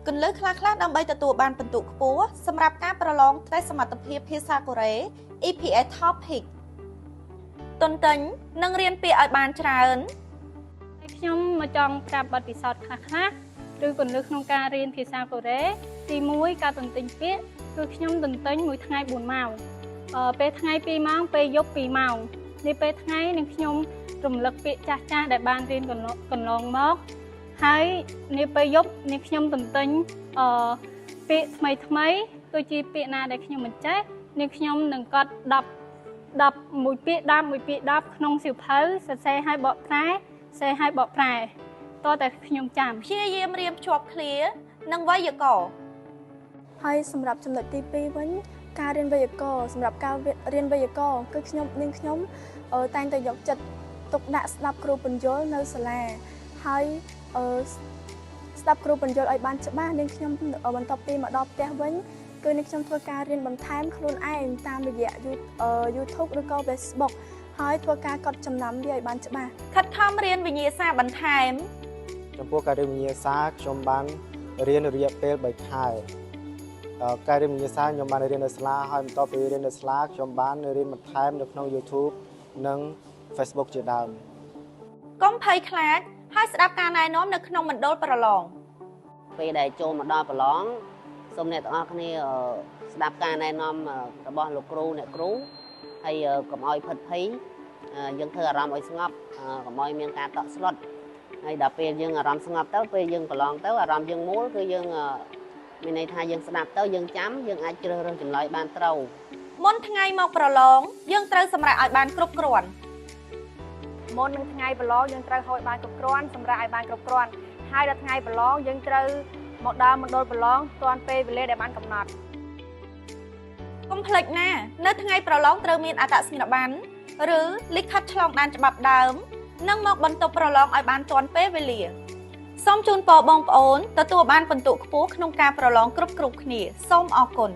គន្លឹះខ្លះៗដើម្បីទទួលបានពិន្ទុខ្ពស់សម្រាប់ការប្រឡងតេស្តសមត្ថភាពភាសាកូរ៉េ EPA Topic ទន្ទិញនិងរៀនពាក្យឲ្យបានច្រើនខ្ញុំមកចង់ប្រាប់បទពិសោធន៍ខ្លះៗឬគន្លឹះក្នុងការរៀនភាសាកូរ៉េទី1ការទន្ទិញពាក្យគឺខ្ញុំទន្ទិញមួយថ្ងៃ4ម៉ោងពេលថ្ងៃ2ម៉ោងពេលយប់2ម៉ោងនេះពេលថ្ងៃនឹងខ្ញុំរំលឹកពាក្យចាស់ៗដែលបានរៀនកន្លងមកហើយនេះពេលយប់នេះខ្ញុំទន្ទិញពាក្យថ្មីដូចជាពាក្យណាដែលខ្ញុំមិនចេះនេះខ្ញុំនឹងកត់10មួយពាក្យ10ក្នុងសៀវភៅសរសេរឲ្យបកប្រែតតែខ្ញុំចាំព្យាយាមរៀនភ្ជាប់ឃ្លានិងវេយ្យាករណ៍ហើយសម្រាប់ចំណុចទី2វិញការរៀនវេយ្យាករណ៍សម្រាប់ការរៀនវេយ្យាករណ៍គឺខ្ញុំតែងតែយកចិត្តទុកដាក់ស្ដាប់គ្រូបញ្យលនៅសាលាហើយស្ដាប់គ្រូបញ្យលឲ្យបានច្បាស់នាងខ្ញុំបន្ទាប់ពីមកដល់ផ្ទះវិញគឺនាងខ្ញុំធ្វើការរៀនបន្ថែមខ្លួនឯងតាមរយៈ YouTube ឬក៏ Facebook ហើយធ្វើការកត់ចំណាំវាឲ្យបានច្បាស់ខិតខំរៀនវិញ្ញាសាបន្ថែមចំពោះការរៀនវិញ្ញាសាខ្ញុំបានរៀនរយៈពេល3ខែការរៀនវិញ្ញាសាខ្ញុំបានរៀននៅសាលាហើយបន្ទាប់ពីរៀននៅសាលាខ្ញុំបានរៀនបន្ថែមនៅក្នុង YouTube និង Facebook ជាដើមកុំភ័យខ្លាចហើយស្ដាប់ការណែនាំនៅក្នុងមណ្ឌលប្រឡងពេលដែលចូលមកដល់ប្រឡងសូមអ្នកទាំងអស់គ្នាស្ដាប់ការណែនាំរបស់លោកគ្រូអ្នកគ្រូហើយកុំឲ្យផិតភ័យយើងធ្វើអារម្មណ៍ឲ្យស្ងប់កុំឲ្យមានការតក់ស្លុតហើយដល់ពេលយើងអារម្មណ៍ស្ងប់ទៅពេលយើងប្រឡងទៅអារម្មណ៍យើងមូលគឺយើងមានន័យថាយើងស្ដាប់ទៅយើងចាំយើងអាចជ្រើសរើសចម្លើយបានត្រូវមុនថ្ងៃមកប្រឡងយើងត្រូវសម្រាប់ឲ្យបានគ្រប់គ្រាន់មុននឹងថ្ងៃប្រឡងយើងត្រូវហូបបានគ្រប់គ្រាន់សម្រាប់ឲ្យបានគ្រប់គ្រាន់ហើយដល់ថ្ងៃប្រឡងយើងត្រូវមកដល់មណ្ឌលប្រឡងទាន់ពេលវេលាដែលបានកំណត់កុំភ្លេចណានៅថ្ងៃប្រឡងត្រូវមានអត្តសញ្ញាណប័ណ្ណឬលិខិតឆ្លងដែនច្បាប់ដើមនិងមកបន្ទប់ប្រឡងឲ្យបានទាន់ពេលវេលាសូមជូនពរបងប្អូនទទួលបានពិន្ទុខ្ពស់ក្នុងការប្រឡងគ្រប់គ្នាសូមអរគុណ